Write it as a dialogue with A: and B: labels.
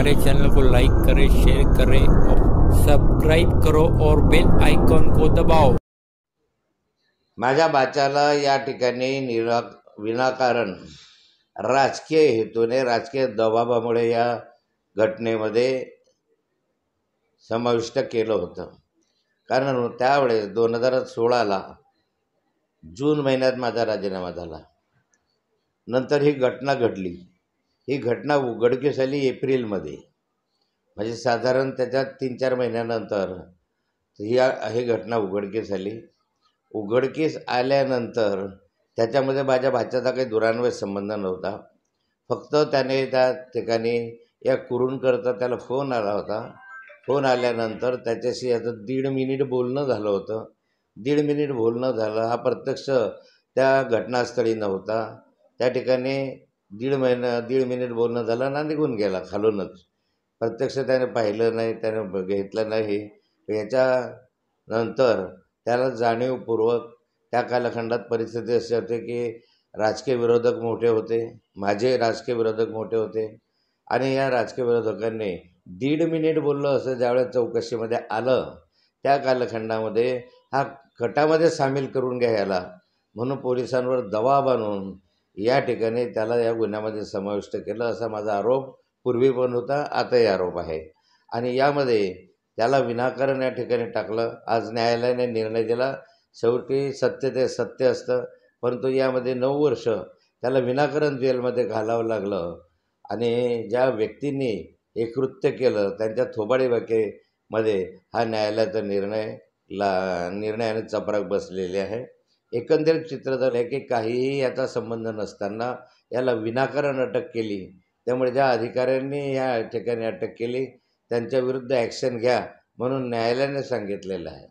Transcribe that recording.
A: हमारे चैनल को लाइक करें, शेयर करें और सब्सक्राइब करो और बेल आइकॉन को दबाओ।
B: माझ्या बाच्याला या ठिकाणी विनाकारण राजकीय हेतूने, राजकीय दबावामुळे या घटनेमध्ये समाविष्ट केलं होतं। कारण त्यावेळेस 2016ला जून महिन्यात माझा राजीनामा झाला। नंतर ही घटना घडली। ही घटना उघडकीस आली एप्रिलमध्ये, म्हणजे साधारण त्याच्या 3-4 महिन्यानंतर ही घटना उघडकीस आली। उघडकीस आल्यानंतर त्याच्यामध्ये माझ्या भाच्याचा काही दुरान्वय संबंध नव्हता। फक्त त्याने त्या ठिकाणी या कुरूंकरचा त्याला फोन आला होता। फोन आल्यानंतर त्याच्याशी आता 1.5 मिनिट बोलणं झालं होतं। 1.5 मिनिट बोलणं झालं। हा प्रत्यक्ष त्या घटनास्थळी नव्हता। त्या ठिकाणी 1.5 मिनिट बोलणं झालं ना, निघून गेला खालूनच। प्रत्यक्ष त्याने पाहिलं नाही, त्याने घेतलं नाही। याच्यानंतर त्याला जाणीवपूर्वक त्या कालखंडात परिस्थिती अशी होती की राजकीय विरोधक मोठे होते, माझे राजकीय विरोधक मोठे होते आणि या राजकीय विरोधकांनी 1.5 मिनिट बोललं असं ज्यावेळेस चौकशीमध्ये आलं, त्या कालखंडामध्ये हा गटामध्ये सामील करून घ्यायला म्हणून पोलिसांवर दबाव आणून या ठिकाणी त्याला या गुन्ह्यामध्ये समाविष्ट केलं, असा माझा आरोप पूर्वी पण होता, आताही आरोप आहे। आणि यामध्ये त्याला विनाकारण या ठिकाणी टाकलं। आज न्यायालयाने निर्णय दिला। शेवटी सत्य ते सत्य असतं, परंतु यामध्ये 9 वर्ष त्याला विनाकारण जेलमध्ये घालावं लागलं। आणि ज्या व्यक्तींनी हे कृत्य केलं त्यांच्या थोबाडीमध्ये हा न्यायालयाचा निर्णयाने चपराक बसलेली आहे। एकंदरीत चित्र झालं आहे की काहीही याचा संबंध नसताना याला विनाकारण अटक केली। त्यामुळे ज्या अधिकाऱ्यांनी या ठिकाणी अटक केली त्यांच्या विरुद्ध ॲक्शन घ्या म्हणून न्यायालयाने सांगितलेलं आहे।